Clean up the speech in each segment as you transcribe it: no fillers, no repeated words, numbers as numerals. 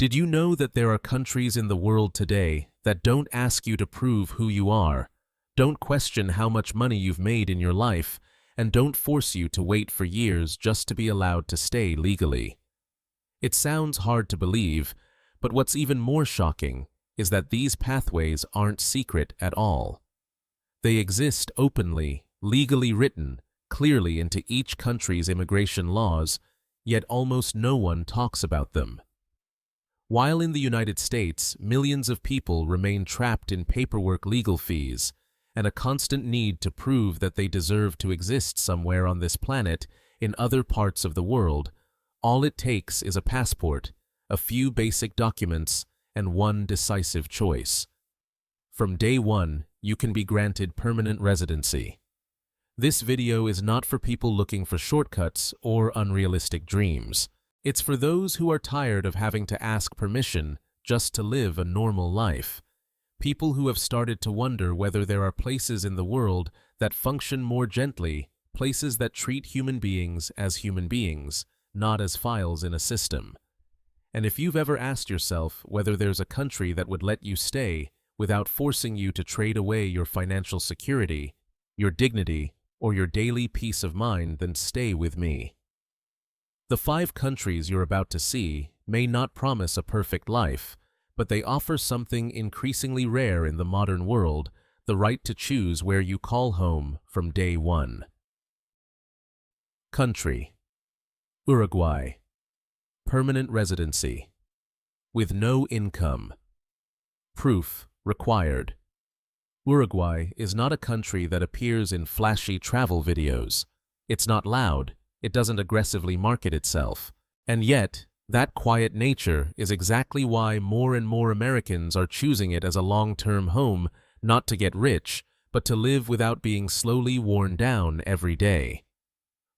Did you know that there are countries in the world today that don't ask you to prove who you are, don't question how much money you've made in your life, and don't force you to wait for years just to be allowed to stay legally? It sounds hard to believe, but what's even more shocking is that these pathways aren't secret at all. They exist openly, legally written, clearly into each country's immigration laws, yet almost no one talks about them. While in the United States, millions of people remain trapped in paperwork, legal fees, and a constant need to prove that they deserve to exist somewhere on this planet, in other parts of the world, all it takes is a passport, a few basic documents, and one decisive choice. From day one, you can be granted permanent residency. This video is not for people looking for shortcuts or unrealistic dreams. It's for those who are tired of having to ask permission just to live a normal life. People who have started to wonder whether there are places in the world that function more gently, places that treat human beings as human beings, not as files in a system. And if you've ever asked yourself whether there's a country that would let you stay without forcing you to trade away your financial security, your dignity, or your daily peace of mind, then stay with me. The 5 countries you're about to see may not promise a perfect life, but they offer something increasingly rare in the modern world: the right to choose where you call home from day one. Country: Uruguay. Permanent residency. With no income. Proof required. Uruguay is not a country that appears in flashy travel videos. It's not loud, it doesn't aggressively market itself. And yet, that quiet nature is exactly why more and more Americans are choosing it as a long-term home, not to get rich, but to live without being slowly worn down every day.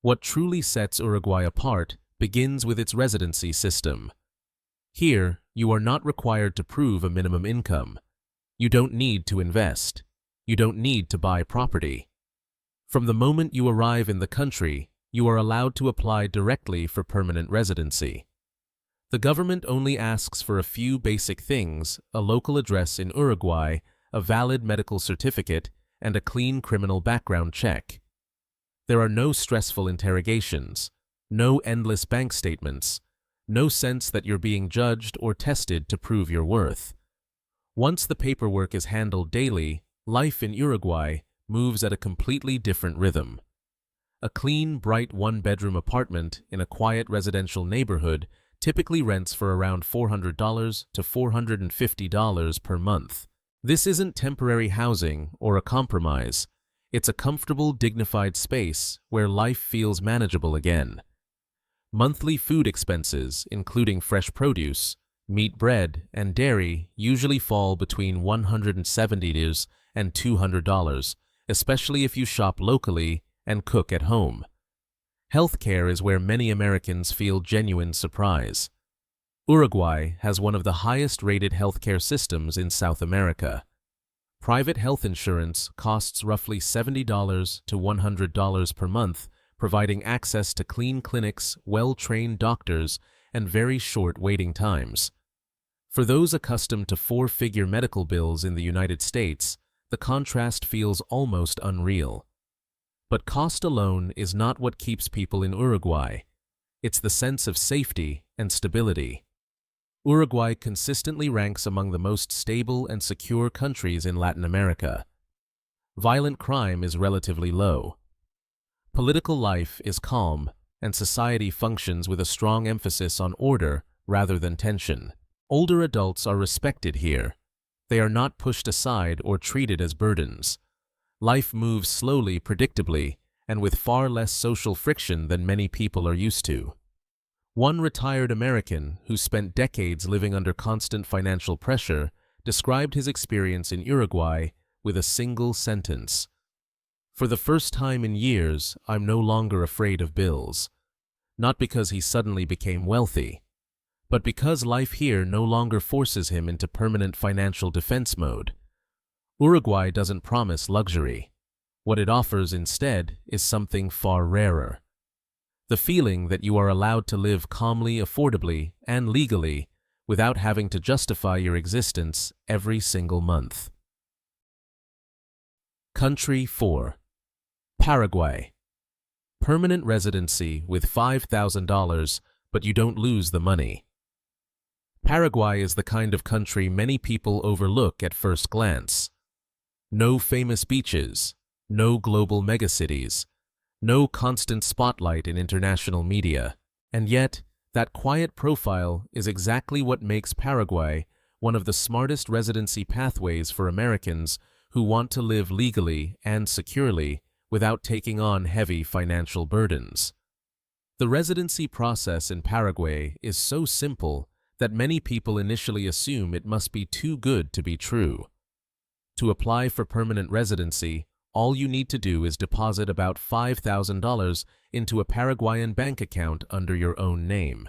What truly sets Uruguay apart begins with its residency system. Here, you are not required to prove a minimum income. You don't need to invest. You don't need to buy property. From the moment you arrive in the country, you are allowed to apply directly for permanent residency. The government only asks for a few basic things: a local address in Uruguay, a valid medical certificate, and a clean criminal background check. There are no stressful interrogations, no endless bank statements, no sense that you're being judged or tested to prove your worth. Once the paperwork is handled daily, life in Uruguay moves at a completely different rhythm. A clean, bright one-bedroom apartment in a quiet residential neighborhood typically rents for around $400 to $450 per month. This isn't temporary housing or a compromise. It's a comfortable, dignified space where life feels manageable again. Monthly food expenses, including fresh produce, meat, bread, and dairy, usually fall between $170 and $200, especially if you shop locally and cook at home. Healthcare is where many Americans feel genuine surprise. Uruguay has one of the highest-rated healthcare systems in South America. Private health insurance costs roughly $70 to $100 per month, providing access to clean clinics, well-trained doctors, and very short waiting times. For those accustomed to 4-figure medical bills in the United States, the contrast feels almost unreal. But cost alone is not what keeps people in Uruguay. It's the sense of safety and stability. Uruguay consistently ranks among the most stable and secure countries in Latin America. Violent crime is relatively low. Political life is calm, and society functions with a strong emphasis on order rather than tension. Older adults are respected here. They are not pushed aside or treated as burdens. Life moves slowly, predictably, and with far less social friction than many people are used to. One retired American who spent decades living under constant financial pressure described his experience in Uruguay with a single sentence: "For the first time in years, I'm no longer afraid of bills." Not because he suddenly became wealthy, but because life here no longer forces him into permanent financial defense mode. Uruguay doesn't promise luxury. What it offers instead is something far rarer: the feeling that you are allowed to live calmly, affordably, and legally without having to justify your existence every single month. Country 4. Paraguay. Permanent residency with $5,000, but you don't lose the money. Paraguay is the kind of country many people overlook at first glance. No famous beaches, no global megacities, no constant spotlight in international media, and yet that quiet profile is exactly what makes Paraguay one of the smartest residency pathways for Americans who want to live legally and securely without taking on heavy financial burdens. The residency process in Paraguay is so simple that many people initially assume it must be too good to be true. To apply for permanent residency, all you need to do is deposit about $5,000 into a Paraguayan bank account under your own name.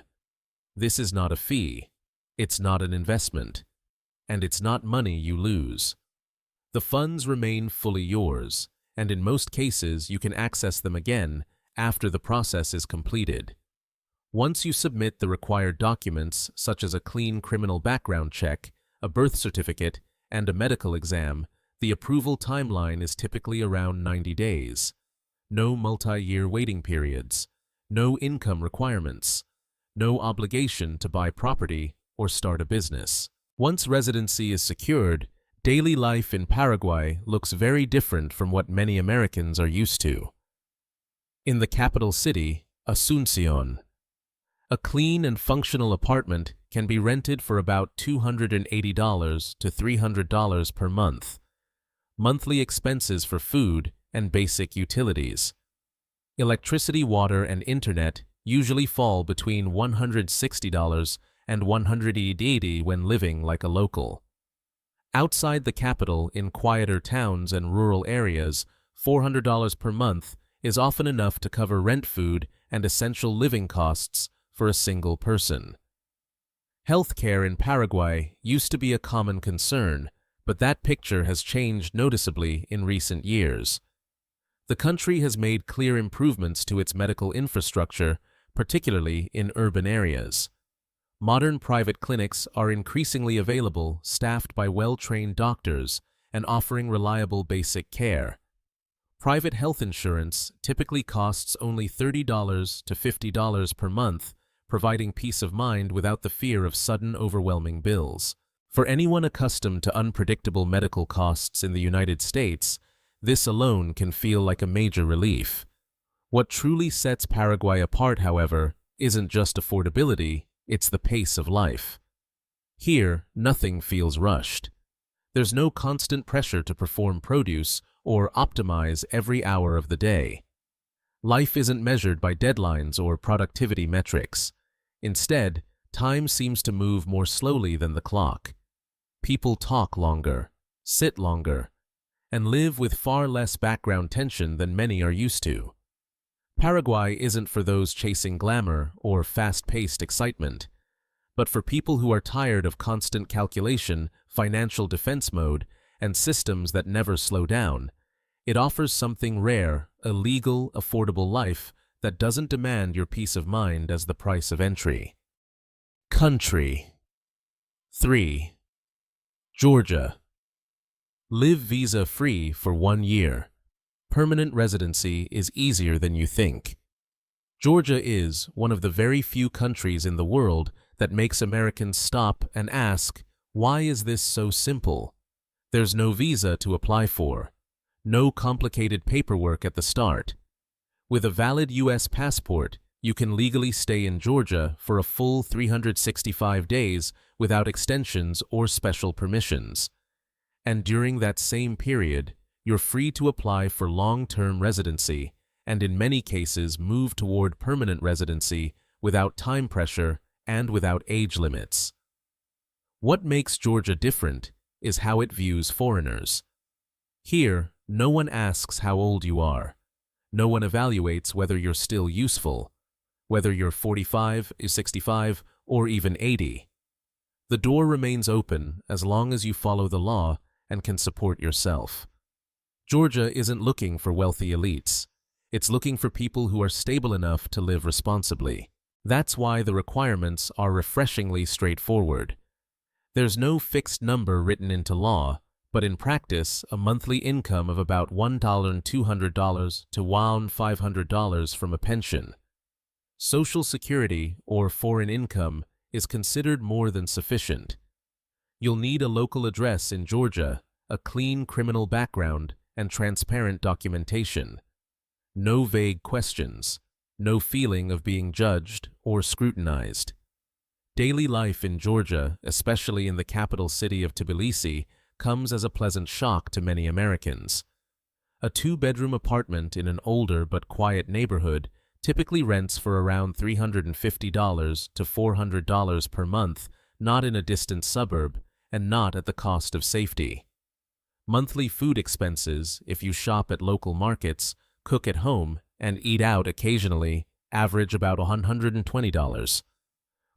This is not a fee, it's not an investment, and it's not money you lose. The funds remain fully yours, and in most cases you can access them again after the process is completed. Once you submit the required documents such as a clean criminal background check, a birth certificate, and a medical exam, the approval timeline is typically around 90 days. No multi-year waiting periods, no income requirements, no obligation to buy property or start a business. Once residency is secured, daily life in Paraguay looks very different from what many Americans are used to. In the capital city, Asunción, a clean and functional apartment can be rented for about $280 to $300 per month. Monthly expenses for food and basic utilities. Electricity, water, and internet usually fall between $160 and $180 when living like a local. Outside the capital, in quieter towns and rural areas, $400 per month is often enough to cover rent, food, and essential living costs for a single person. Healthcare in Paraguay used to be a common concern, but that picture has changed noticeably in recent years. The country has made clear improvements to its medical infrastructure, particularly in urban areas. Modern private clinics are increasingly available, staffed by well-trained doctors and offering reliable basic care. Private health insurance typically costs only $30 to $50 per month, providing peace of mind without the fear of sudden overwhelming bills. For anyone accustomed to unpredictable medical costs in the United States, this alone can feel like a major relief. What truly sets Paraguay apart, however, isn't just affordability, it's the pace of life. Here, nothing feels rushed. There's no constant pressure to perform produce or optimize every hour of the day. Life isn't measured by deadlines or productivity metrics. Instead, time seems to move more slowly than the clock. People talk longer, sit longer, and live with far less background tension than many are used to. Paraguay isn't for those chasing glamour or fast-paced excitement, but for people who are tired of constant calculation, financial defense mode, and systems that never slow down. It offers something rare, a legal, affordable life that doesn't demand your peace of mind as the price of entry. Country 3. Georgia. Live visa-free for 1 year. Permanent residency is easier than you think. Georgia is one of the very few countries in the world that makes Americans stop and ask, why is this so simple? There's no visa to apply for, no complicated paperwork at the start. With a valid U.S. passport, you can legally stay in Georgia for a full 365 days without extensions or special permissions. And during that same period, you're free to apply for long-term residency and in many cases move toward permanent residency without time pressure and without age limits. What makes Georgia different is how it views foreigners. Here, no one asks how old you are. No one evaluates whether you're still useful, whether you're 45, 65, or even 80. The door remains open as long as you follow the law and can support yourself. Georgia isn't looking for wealthy elites. It's looking for people who are stable enough to live responsibly. That's why the requirements are refreshingly straightforward. There's no fixed number written into law, but in practice, a monthly income of about $1,200 to $500 from a pension. Social Security, or foreign income, is considered more than sufficient. You'll need a local address in Georgia, a clean criminal background, and transparent documentation. No vague questions, no feeling of being judged or scrutinized. Daily life in Georgia, especially in the capital city of Tbilisi, comes as a pleasant shock to many Americans. A two-bedroom apartment in an older but quiet neighborhood typically rents for around $350 to $400 per month, not in a distant suburb, and not at the cost of safety. Monthly food expenses, if you shop at local markets, cook at home, and eat out occasionally, average about $120.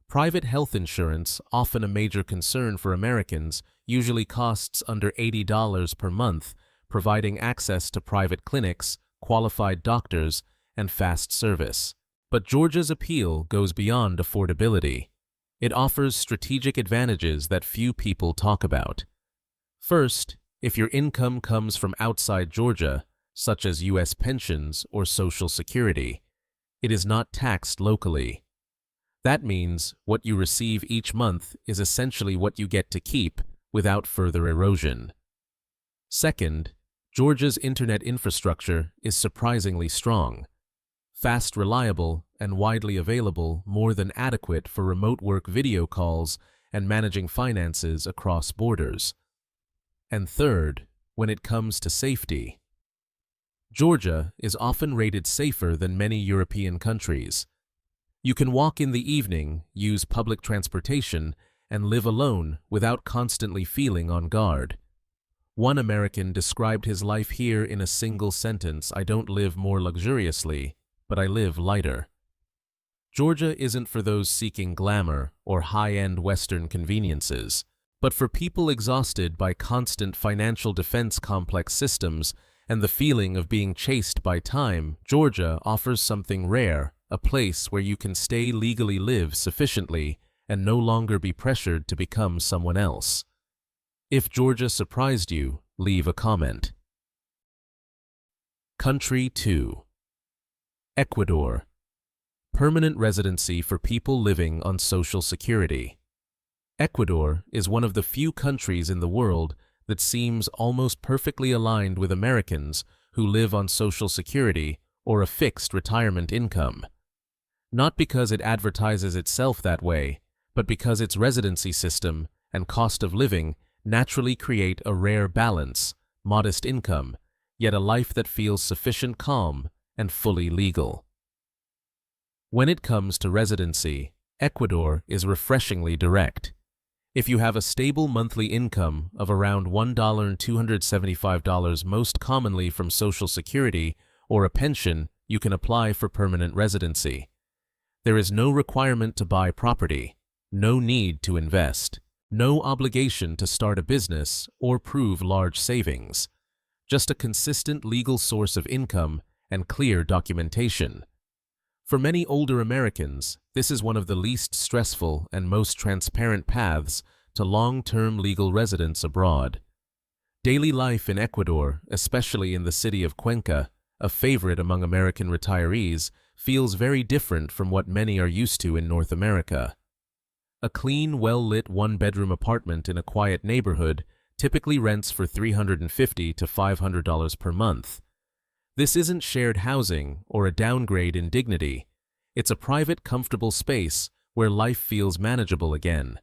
Private health insurance, often a major concern for Americans, usually costs under $80 per month, providing access to private clinics, qualified doctors, and fast service. But Georgia's appeal goes beyond affordability. It offers strategic advantages that few people talk about. First, if your income comes from outside Georgia, such as U.S. pensions or Social Security, it is not taxed locally. That means what you receive each month is essentially what you get to keep without further erosion. Second, Georgia's internet infrastructure is surprisingly strong. Fast, reliable, and widely available, more than adequate for remote work video calls and managing finances across borders. And third, when it comes to safety, Georgia is often rated safer than many European countries. You can walk in the evening, use public transportation, and live alone without constantly feeling on guard. One American described his life here in a single sentence: "I don't live more luxuriously, but I live lighter." Georgia isn't for those seeking glamour or high-end Western conveniences, but for people exhausted by constant financial defense complex systems and the feeling of being chased by time. Georgia offers something rare, a place where you can stay legally, live sufficiently, and no longer be pressured to become someone else. If Georgia surprised you, leave a comment. Country 2. Ecuador. Permanent residency for people living on Social Security. Ecuador is one of the few countries in the world that seems almost perfectly aligned with Americans who live on Social Security or a fixed retirement income. Not because it advertises itself that way, but because its residency system and cost of living naturally create a rare balance: modest income, yet a life that feels sufficient calm and fully legal. When it comes to residency, Ecuador is refreshingly direct. If you have a stable monthly income of around $1,275, most commonly from Social Security, or a pension, you can apply for permanent residency. There is no requirement to buy property, no need to invest, no obligation to start a business or prove large savings, just a consistent legal source of income and clear documentation. For many older Americans, this is one of the least stressful and most transparent paths to long-term legal residence abroad. Daily life in Ecuador, especially in the city of Cuenca, a favorite among American retirees, feels very different from what many are used to in North America. A clean, well-lit one-bedroom apartment in a quiet neighborhood typically rents for $350 to $500 per month. This isn't shared housing or a downgrade in dignity. It's a private, comfortable space where life feels manageable again.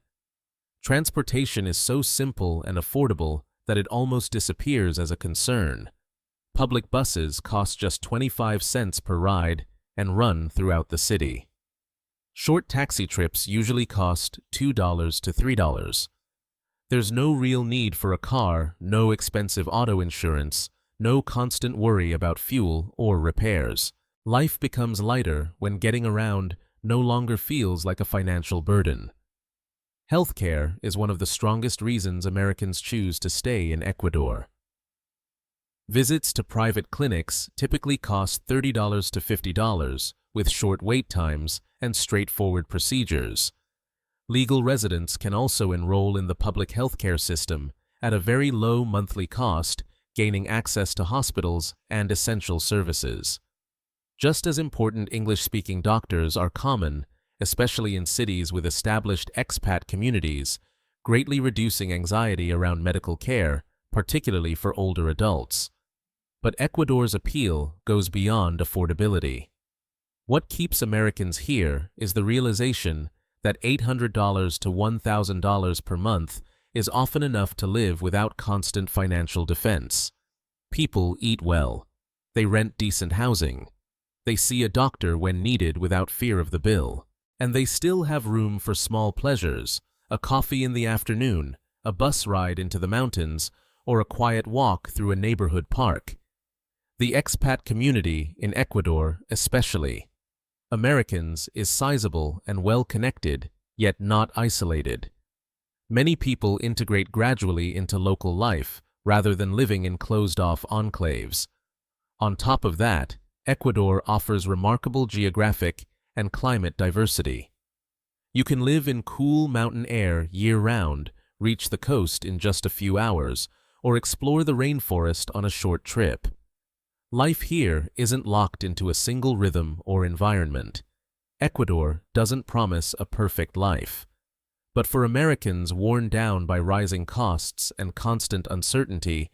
Transportation is so simple and affordable that it almost disappears as a concern. Public buses cost just 25 cents per ride and run throughout the city. Short taxi trips usually cost $2 to $3. There's no real need for a car, no expensive auto insurance, no constant worry about fuel or repairs. Life becomes lighter when getting around no longer feels like a financial burden. Healthcare is one of the strongest reasons Americans choose to stay in Ecuador. Visits to private clinics typically cost $30 to $50, with short wait times and straightforward procedures. Legal residents can also enroll in the public healthcare system at a very low monthly cost, gaining access to hospitals and essential services. Just as important English-speaking doctors are common, especially in cities with established expat communities, greatly reducing anxiety around medical care, particularly for older adults. But Ecuador's appeal goes beyond affordability. What keeps Americans here is the realization that $800 to $1,000 per month is often enough to live without constant financial defense. People eat well. They rent decent housing. They see a doctor when needed without fear of the bill. And they still have room for small pleasures, a coffee in the afternoon, a bus ride into the mountains, or a quiet walk through a neighborhood park. The expat community in Ecuador especially, Americans, is sizable and well-connected, yet not isolated. Many people integrate gradually into local life rather than living in closed-off enclaves. On top of that, Ecuador offers remarkable geographic and climate diversity. You can live in cool mountain air year-round, reach the coast in just a few hours, or explore the rainforest on a short trip. Life here isn't locked into a single rhythm or environment. Ecuador doesn't promise a perfect life. But for Americans worn down by rising costs and constant uncertainty,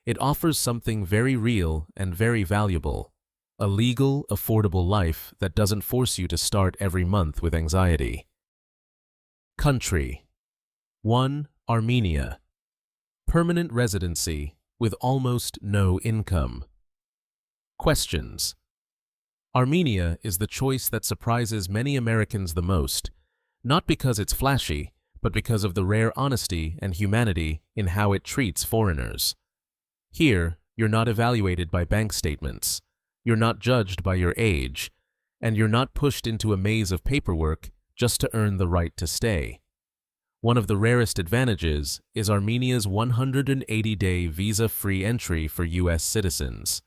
it offers something very real and very valuable: a legal, affordable life that doesn't force you to start every month with anxiety. Country 1. Armenia. Permanent residency with almost no income. Questions. Armenia is the choice that surprises many Americans the most, not because it's flashy, but because of the rare honesty and humanity in how it treats foreigners. Here, you're not evaluated by bank statements, you're not judged by your age, and you're not pushed into a maze of paperwork just to earn the right to stay. One of the rarest advantages is Armenia's 180-day visa-free entry for U.S. citizens.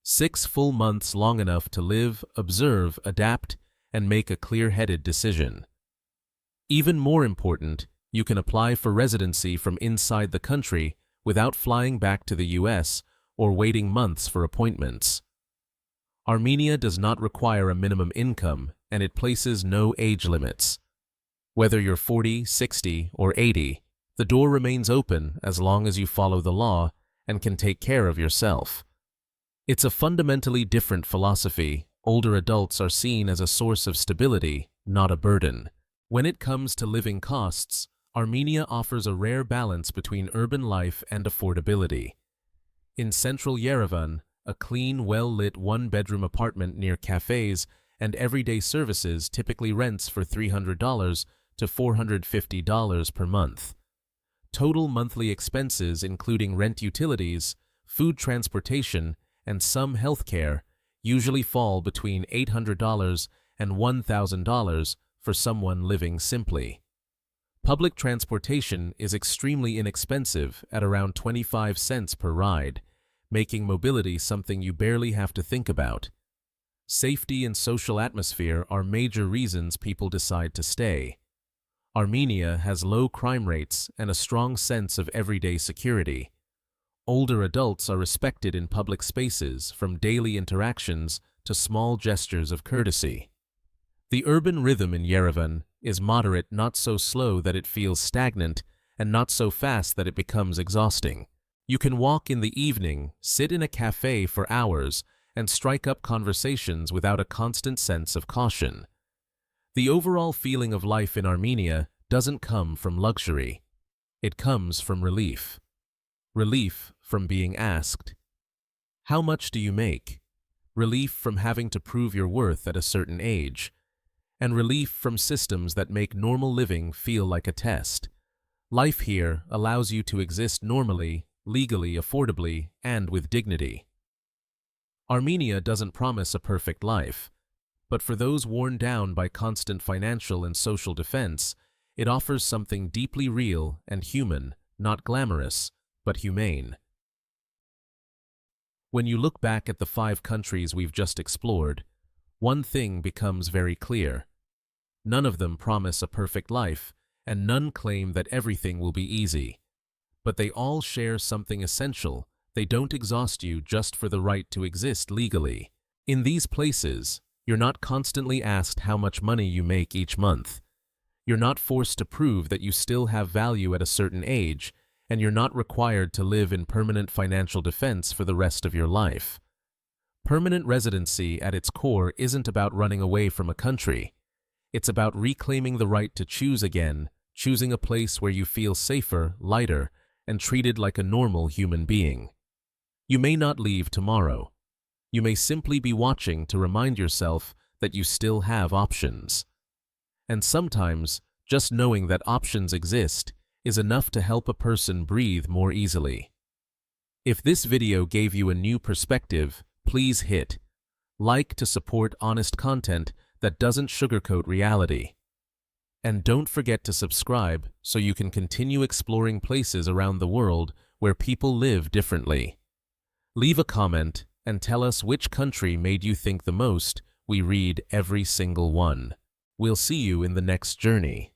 6 full months long enough to live, observe, adapt, and make a clear-headed decision. Even more important, you can apply for residency from inside the country without flying back to the U.S. or waiting months for appointments. Armenia does not require a minimum income, and it places no age limits. Whether you're 40, 60, or 80, the door remains open as long as you follow the law and can take care of yourself. It's a fundamentally different philosophy. Older adults are seen as a source of stability, not a burden. When it comes to living costs, Armenia offers a rare balance between urban life and affordability. In central Yerevan, a clean, well-lit one-bedroom apartment near cafes and everyday services typically rents for $300 to $450 per month. Total monthly expenses, including rent, utilities, food, transportation, and some health care, usually fall between $800 and $1,000 for someone living simply. Public transportation is extremely inexpensive at around 25 cents per ride, making mobility something you barely have to think about. Safety and social atmosphere are major reasons people decide to stay. Armenia has low crime rates and a strong sense of everyday security. Older adults are respected in public spaces, from daily interactions to small gestures of courtesy. The urban rhythm in Yerevan is moderate, not so slow that it feels stagnant, and not so fast that it becomes exhausting. You can walk in the evening, sit in a cafe for hours, and strike up conversations without a constant sense of caution. The overall feeling of life in Armenia doesn't come from luxury. It comes from relief. Relief from being asked, "How much do you make?" Relief from having to prove your worth at a certain age. And relief from systems that make normal living feel like a test. Life here allows you to exist normally, legally, affordably, and with dignity. Armenia doesn't promise a perfect life, but for those worn down by constant financial and social defense, it offers something deeply real and human, not glamorous, but humane. When you look back at the 5 countries we've just explored, one thing becomes very clear. None of them promise a perfect life, and none claim that everything will be easy. But they all share something essential: they don't exhaust you just for the right to exist legally. In these places, you're not constantly asked how much money you make each month. You're not forced to prove that you still have value at a certain age, and you're not required to live in permanent financial defense for the rest of your life. Permanent residency at its core isn't about running away from a country. It's about reclaiming the right to choose again, choosing a place where you feel safer, lighter, and treated like a normal human being. You may not leave tomorrow. You may simply be watching to remind yourself that you still have options. And sometimes, just knowing that options exist is enough to help a person breathe more easily. If this video gave you a new perspective, please hit like to support honest content that doesn't sugarcoat reality. And don't forget to subscribe so you can continue exploring places around the world where people live differently. Leave a comment and tell us which country made you think the most. We read every single one. We'll see you in the next journey.